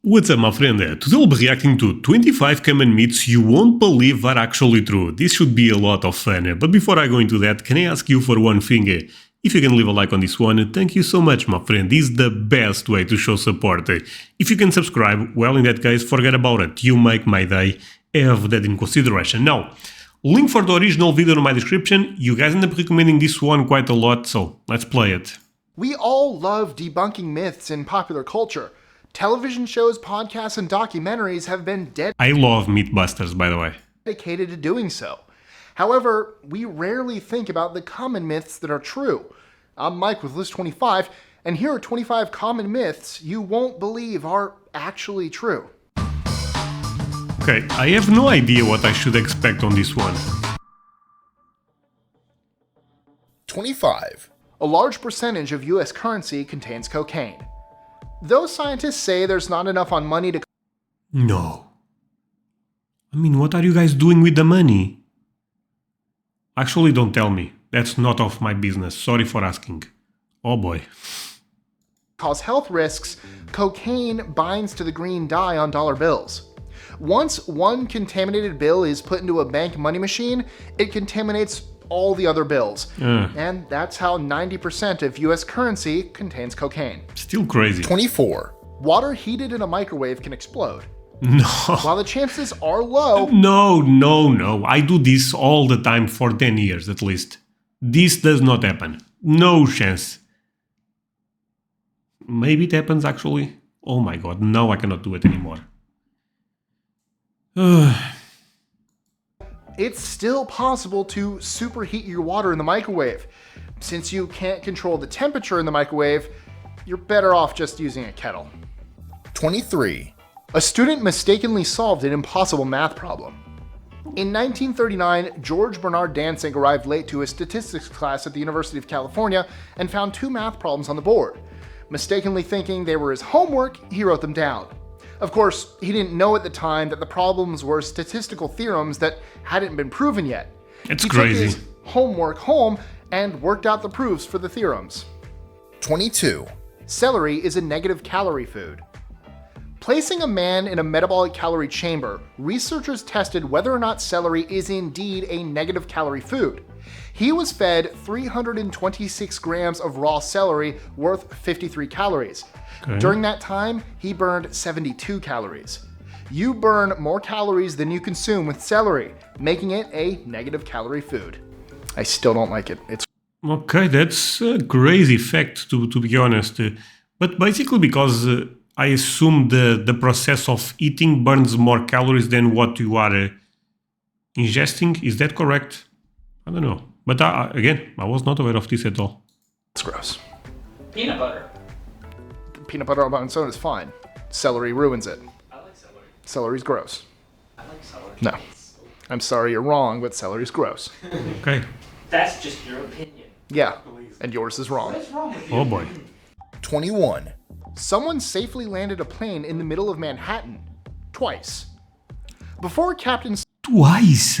What's up, my friend? Today we'll be reacting to 25 common myths you won't believe are actually true. This should be a lot of fun. But before I go into that, can I ask you for one thing? If you can leave a like on this one, thank you so much, my friend. This is the best way to show support. If you can subscribe, well, in that case, forget about it. You make my day. Have that in consideration. Now, link for the original video in my description. You guys end up recommending this one quite a lot, so let's play it. We all love debunking myths in popular culture. Television shows, podcasts, and documentaries have been I love Mythbusters, by the way. dedicated to doing so. However, we rarely think about the common myths that are true. I'm Mike with List 25, and here are 25 common myths you won't believe are actually true. Okay, I have no idea what I should expect on this one. 25. A large percentage of US currency contains cocaine. Though scientists say there's not enough on money to No. I mean, what are you guys doing with the money? Actually, don't tell me. That's not of my business. Sorry for asking. Oh boy. cause health risks, cocaine binds to the green dye on dollar bills. Once one contaminated bill is put into a bank money machine, it contaminates all the other bills. And that's how 90% of US currency contains cocaine. Still crazy. 24. Water heated in a microwave can explode. No. While the chances are low, No. I do this all the time for 10 years at least. This does not happen. No chance. Maybe it happens actually. Oh my god, now I cannot do it anymore. it's still possible to superheat your water in the microwave. Since you can't control the temperature in the microwave, you're better off just using a kettle. 23. A student mistakenly solved an impossible math problem. In 1939, George Bernard Danzig arrived late to a statistics class at the University of California and found two math problems on the board. Mistakenly thinking they were his homework, he wrote them down. Of course, he didn't know at the time that the problems were statistical theorems that hadn't been proven yet. It's he crazy. took his homework home and worked out the proofs for the theorems. 22. Celery is a negative calorie food. Placing a man in a metabolic calorie chamber, researchers tested whether or not celery is indeed a negative calorie food. He was fed 326 grams of raw celery worth 53 calories. Okay. During that time, he burned 72 calories. You burn more calories than you consume with celery, making it a negative calorie food. I still don't like it. It's Okay, that's a crazy fact to be honest. But basically because I assume the process of eating burns more calories than what you are ingesting. Is that correct? I don't know. But again, I was not aware of this at all. gross. Peanut butter. Peanut butter on its own is fine. Celery ruins it. I like celery. Celery's gross. I like celery. No. I'm sorry you're wrong, but celery's gross. Okay. That's just your opinion. Yeah, and yours is wrong. What's wrong with you? Oh boy. 21. Someone safely landed a plane in the middle of Manhattan. Twice. Before Captain Twice.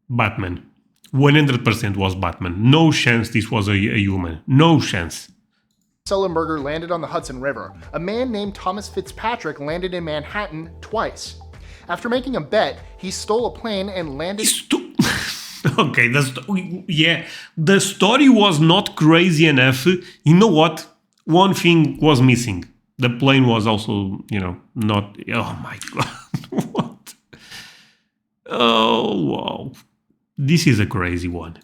Batman. 100% was Batman. No chance this was a human. No chance. Sullenberger landed on the Hudson River, a man named Thomas Fitzpatrick landed in Manhattan twice. After making a bet, he stole a plane and landed... Okay, the story was not crazy enough. You know what? One thing was missing. The plane was also, not... Oh my god. What? Oh, wow. This is a crazy one.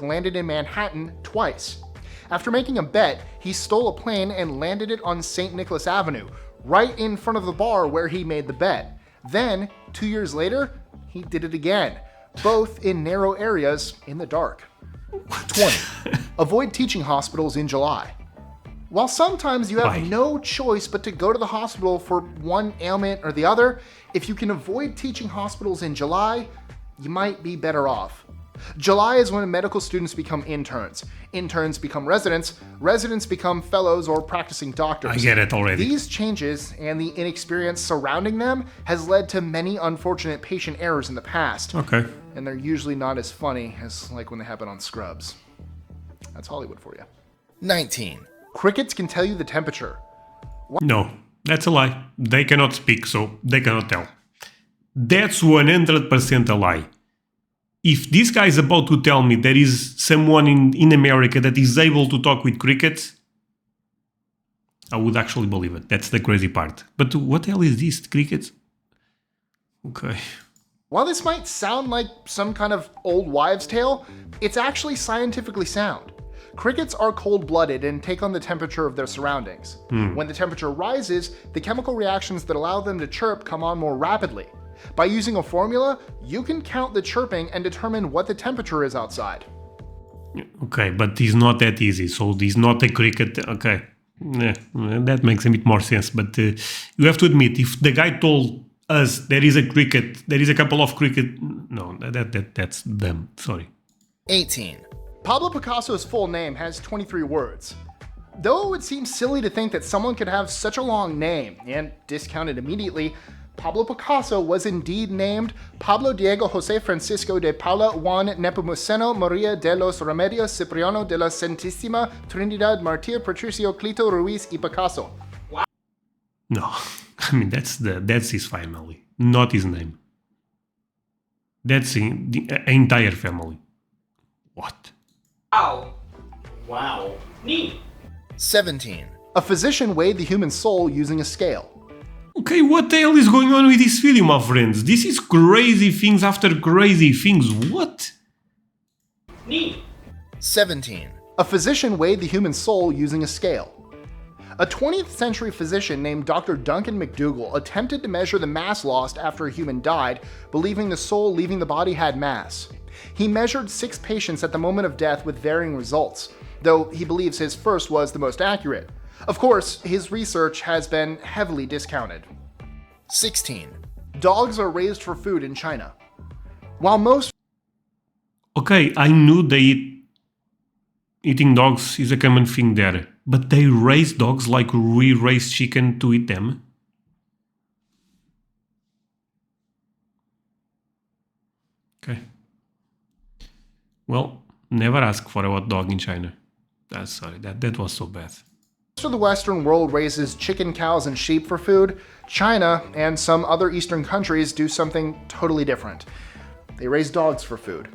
landed in Manhattan twice. After making a bet, he stole a plane and landed it on St. Nicholas Avenue, right in front of the bar where he made the bet. Then, 2 years later, he did it again, both in narrow areas in the dark. 20. Avoid teaching hospitals in July. While sometimes you have Why? no choice but to go to the hospital for one ailment or the other, if you can avoid teaching hospitals in July, you might be better off. July is when medical students become interns. Interns become residents. Residents become fellows or practicing doctors. I get it already. These changes and the inexperience surrounding them has led to many unfortunate patient errors in the past. Okay. And they're usually not as funny as like when they happen on Scrubs. That's Hollywood for you. 19. Crickets can tell you the temperature. No, that's a lie. They cannot speak, so they cannot tell. That's 100% a lie. If this guy is about to tell me there is someone in America that is able to talk with crickets, I would actually believe it. That's the crazy part. But what the hell is this? Crickets? Okay. While this might sound like some kind of old wives' tale, it's actually scientifically sound. Crickets are cold-blooded and take on the temperature of their surroundings. When the temperature rises, the chemical reactions that allow them to chirp come on more rapidly. By using a formula, you can count the chirping and determine what the temperature is outside. Okay, but it's not that easy. So it's not a cricket. Okay. That makes a bit more sense. But you have to admit, if the guy told us there is a cricket, there is a couple of cricket. No, that's dumb. Sorry. 18. Pablo Picassos' full name has 23 words. Though it would seem silly to think that someone could have such a long name and discount it immediately, Pablo Picasso was indeed named Pablo Diego José Francisco de Paula Juan Nepomuceno María de los Remedios Cipriano de la Santísima Trinidad Martir Patricio Clito Ruiz y Picasso. No, I mean that's his family, not his name. That's the entire family. What? Wow. Neat. 17. A physician weighed the human soul using a scale. Okay, what the hell is going on with this video, my friends? This is crazy things after crazy things. What? Neat. 17. A physician weighed the human soul using a scale. A 20th century physician named Dr. Duncan McDougall attempted to measure the mass lost after a human died, believing the soul leaving the body had mass. He measured 6 patients at the moment of death with varying results, though he believes his first was the most accurate. Of course, his research has been heavily discounted. 16. Dogs are raised for food in China. While most Okay, I knew eating dogs is a common thing there, but they raise dogs like we raise chicken to eat them. Okay. Well, never ask for a hot dog in China. Sorry, that was so bad. of the Western world raises chicken, cows, and sheep for food, China and some other Eastern countries do something totally different. They raise dogs for food.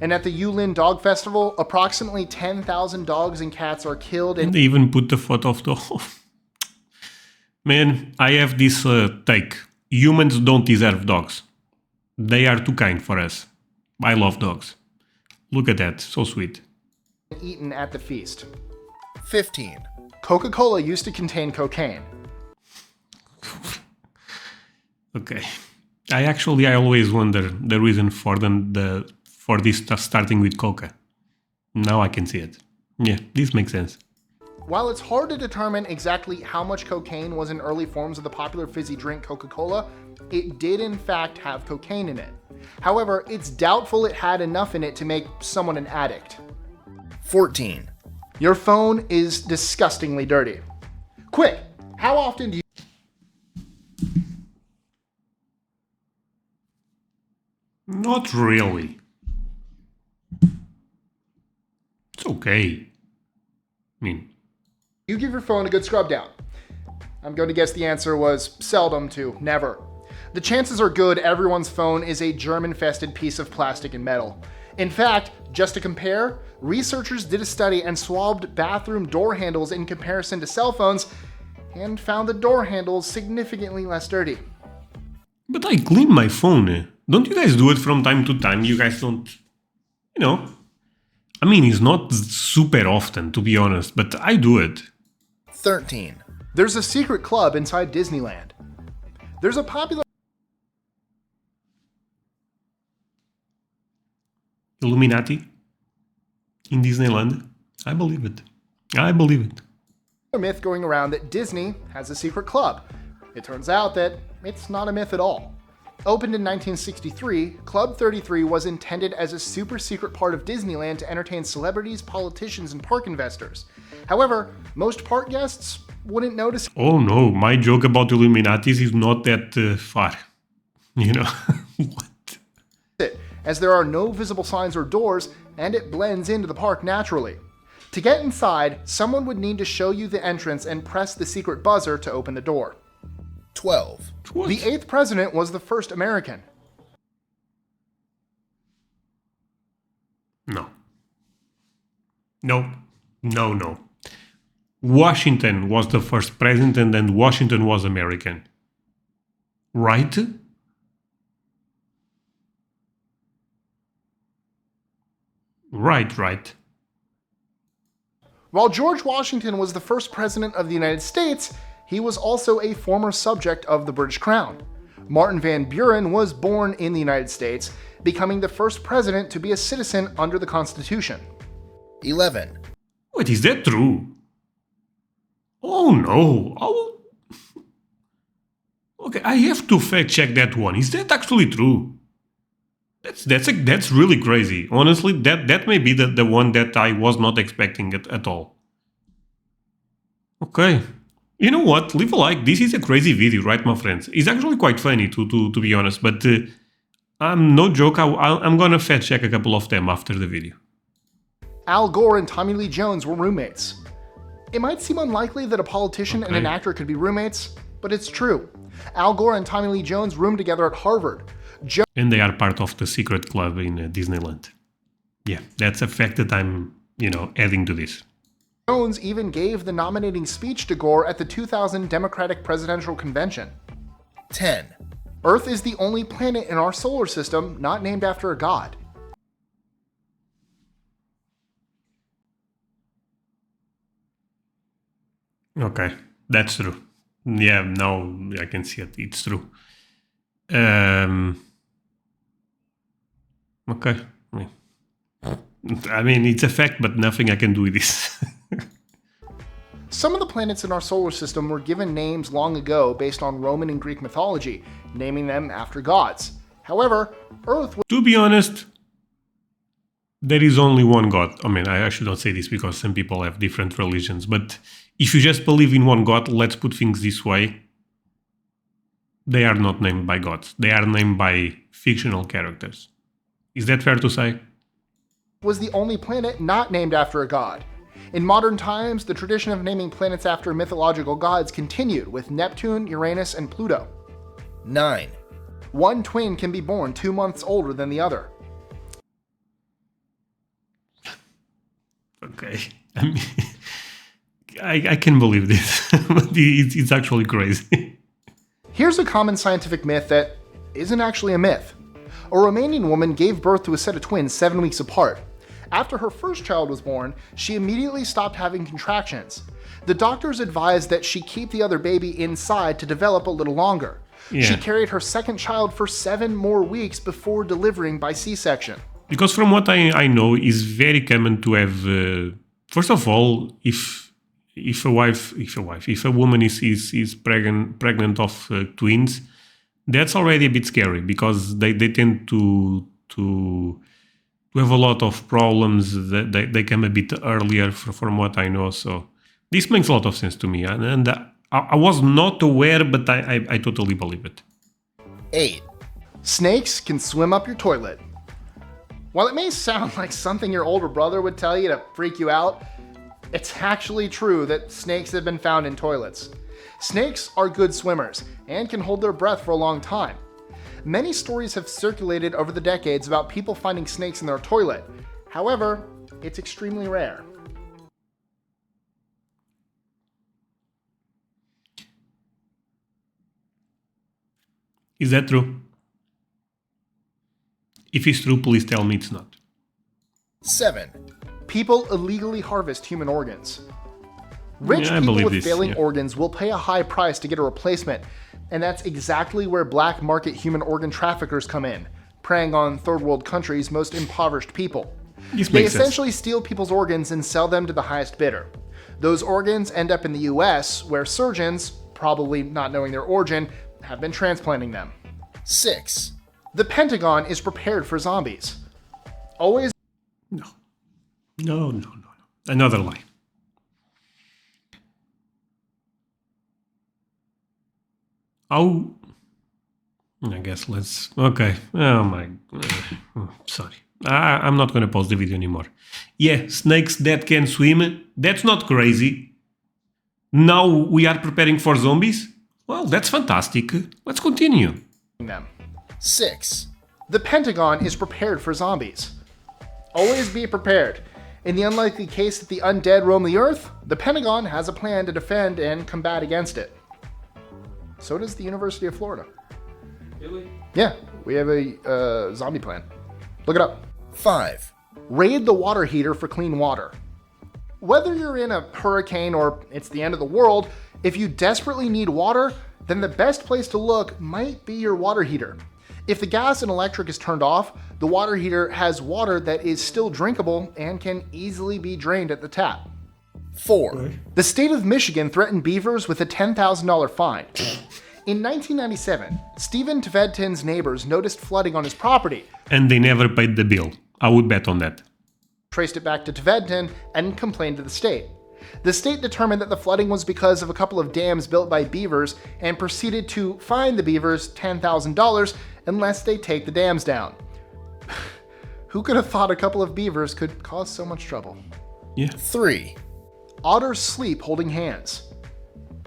And at the Yulin Dog Festival, approximately 10,000 dogs and cats are killed and They even put the photo of the Man, I have this take. Humans don't deserve dogs. They are too kind for us. I love dogs. Look at that, so sweet. eaten at the feast. 15. Coca-Cola used to contain cocaine. Okay. I always wonder the reason for for this stuff starting with Coca. Now I can see it. Yeah, this makes sense. While it's hard to determine exactly how much cocaine was in early forms of the popular fizzy drink Coca-Cola, it did in fact have cocaine in it. However, it's doubtful it had enough in it to make someone an addict. 14. Your phone is disgustingly dirty. Quick, how often do you Not really. It's okay. give your phone a good scrub down? I'm going to guess the answer was seldom to never. The chances are good everyone's phone is a germ-infested piece of plastic and metal. In fact, just to compare, researchers did a study and swabbed bathroom door handles in comparison to cell phones and found the door handles significantly less dirty. But I clean my phone. Don't you guys do it from time to time? You guys don't... it's not super often, to be honest, but I do it. 13. There's a secret club inside Disneyland. There's a popular Illuminati? In Disneyland? I believe it. I believe it. myth going around that Disney has a secret club. It turns out that it's not a myth at all. Opened in 1963, Club 33 was intended as a super secret part of Disneyland to entertain celebrities, politicians, and park investors. However, most park guests wouldn't notice Oh no, my joke about Illuminatis is not that far. What? it, as there are no visible signs or doors, and it blends into the park naturally. To get inside, someone would need to show you the entrance and press the secret buzzer to open the door. 12. What? The 8th president was the first American. No. No. No, no. Washington was the first president and Washington was American. Right? Right. While George Washington was the first president of the United States, he was also a former subject of the British Crown. Martin Van Buren was born in the United States, becoming the first president to be a citizen under the Constitution. 11. Wait, is that true? Oh no. Oh. Okay, I have to fact check that one. Is that actually true? That's really crazy. Honestly, that may be the one that I was not expecting at all. Okay. You know what? Leave a like. This is a crazy video, right, my friends? It's actually quite funny to be honest, but I'm no joke. I'm gonna fact check a couple of them after the video. Al Gore and Tommy Lee Jones were roommates. It might seem unlikely that a politician and an Okay. actor could be roommates, but it's true. Al Gore and Tommy Lee Jones roomed together at Harvard. And they are part of the secret club in Disneyland. Yeah, that's a fact that I'm, adding to this. Jones even gave the nominating speech to Gore at the 2000 Democratic Presidential Convention. 10. Earth is the only planet in our solar system not named after a god. Okay, that's true. Yeah, now I can see it. It's true. Okay. I mean, it's a fact, but nothing I can do with this. Some of the planets in our solar system were given names long ago based on Roman and Greek mythology, naming them after gods. However, Earth was To be honest, there is only one God. I mean, I should not say this because some people have different religions, but if you just believe in one God, let's put things this way. They are not named by gods. They are named by fictional characters. Is that fair to say? the only planet not named after a god. In modern times, the tradition of naming planets after mythological gods continued with Neptune, Uranus, and Pluto. 9. One twin can be born 2 months older than the other. Okay. I mean, I can believe this. But it's actually crazy. Here's a common scientific myth that isn't actually a myth. A Romanian woman gave birth to a set of twins 7 weeks apart. After her first child was born, she immediately stopped having contractions. The doctors advised that she keep the other baby inside to develop a little longer. Yeah. She carried her second child for 7 more weeks before delivering by C-section. Because from what I know, it's very common to have. First of all, if a woman is pregnant of twins, that's already a bit scary because they tend to have a lot of problems. They come a bit earlier, from what I know. So this makes a lot of sense to me, and I was not aware, but I totally believe it. 8. Snakes can swim up your toilet. While it may sound like something your older brother would tell you to freak you out, it's actually true that snakes have been found in toilets. Snakes are good swimmers and can hold their breath for a long time. Many stories have circulated over the decades about people finding snakes in their toilet. However, it's extremely rare. Is that true? If it's true, please tell me it's not. 7. People illegally harvest human organs. Rich Yeah, I people believe with this, failing yeah. organs will pay a high price to get a replacement, and that's exactly where black market human organ traffickers come in, preying on third world countries' most impoverished people. This They makes sense. essentially steal people's organs and sell them to the highest bidder. Those organs end up in the US, where surgeons, probably not knowing their origin, have been transplanting them. 6. The Pentagon is prepared for zombies. Always No. Another lie. Oh, I guess let's. Okay. Oh my. Sorry. I'm not gonna pause the video anymore. Yeah, snakes that can swim, that's not crazy. Now we are preparing for zombies? Well, that's fantastic. Let's continue. Them. 6, The Pentagon is prepared for zombies. Always be prepared. In the unlikely case that the undead roam the earth, the Pentagon has a plan to defend and combat against it. So does the University of Florida. Really? Yeah, we have a zombie plan. Look it up. 5, Raid the water heater for clean water. Whether you're in a hurricane or it's the end of the world, if you desperately need water, then the best place to look might be your water heater. If the gas and electric is turned off, the water heater has water that is still drinkable and can easily be drained at the tap. 4, The state of Michigan threatened beavers with a $10,000 fine. In 1997, Stephen Tvedten's neighbors noticed flooding on his property, And they never paid the bill. I would bet on that. traced it back to Tvedten, and complained to the state. The state determined that the flooding was because of a couple of dams built by beavers and proceeded to fine the beavers $10,000 unless they take the dams down. Who could have thought a couple of beavers could cause so much trouble? Yeah. 3, Otters sleep holding hands.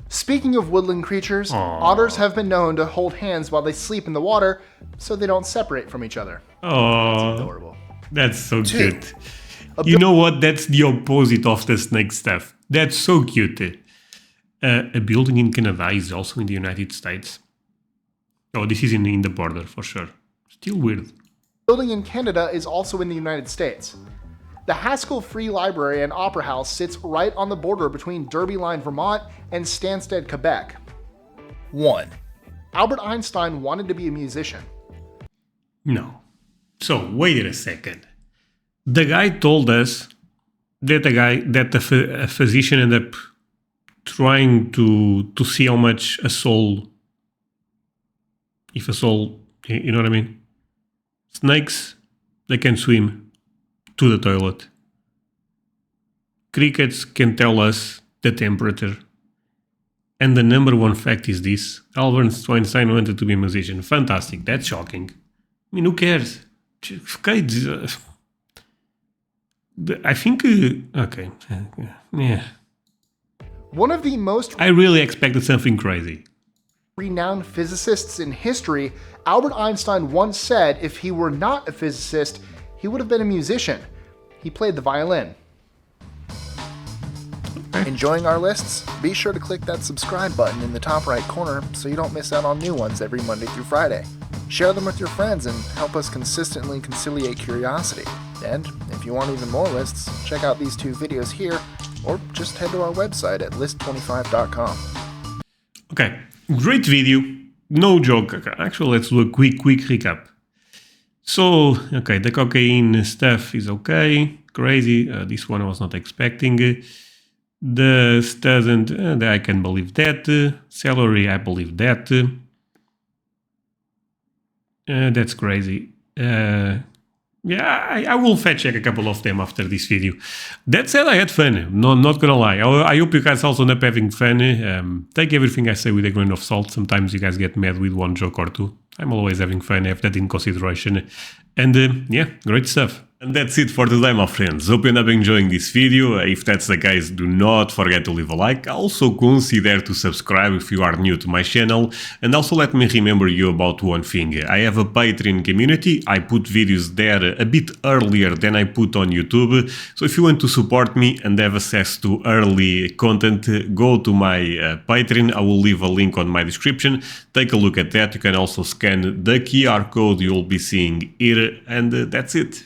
Speaking of woodland creatures, Aww. otters have been known to hold hands while they sleep in the water so they don't separate from each other. Oh, Adorable. that's so 2, cute. You know what? That's the opposite of the snake stuff. That's so cute. A building in Canada is also in the United States. Oh, this is in the border for sure. Still weird. Building in Canada is also in the United States. The Haskell Free Library and Opera House sits right on the border between Derby Line, Vermont and Stansted, Quebec. 1, Albert Einstein wanted to be a musician. No. So, wait a second. The guy told us that a physician ended up trying to see how much a soul, if a soul, you know what I mean? Snakes, they can swim to the toilet. Crickets can tell us the temperature. And the number one fact is this: Albert Einstein wanted to be a musician. Fantastic, that's shocking. I mean, who cares? Okay, I think, okay, yeah. One of the most I really expected something crazy. renowned physicists in history, Albert Einstein once said if he were not a physicist, he would have been a musician. He played the violin. Enjoying our lists? Be sure to click that subscribe button in the top right corner so you don't miss out on new ones every Monday through Friday. Share them with your friends and help us consistently conciliate curiosity. And if you want even more lists, check out these 2 videos here, or just head to our website at list25.com. Okay, great video. No joke. Actually, let's do a quick recap. So, okay, the cocaine stuff is okay. Crazy. This one I was not expecting. The student, I can believe that. Celery, I believe that. That's crazy. Yeah, I will fact check a couple of them after this video. That said, I had fun. No, not gonna lie. I hope you guys also end up having fun. Take everything I say with a grain of salt. Sometimes you guys get mad with one joke or two. I'm always having fun. I have that in consideration. And yeah, great stuff. And that's it for today, my friends. Hope you end up enjoying this video. If that's the case, do not forget to leave a like. Also consider to subscribe if you are new to my channel. And also let me remember you about one thing. I have a Patreon community. I put videos there a bit earlier than I put on YouTube. So if you want to support me and have access to early content, go to my Patreon. I will leave a link on my description. Take a look at that. You can also scan the QR code you'll be seeing here. And that's it.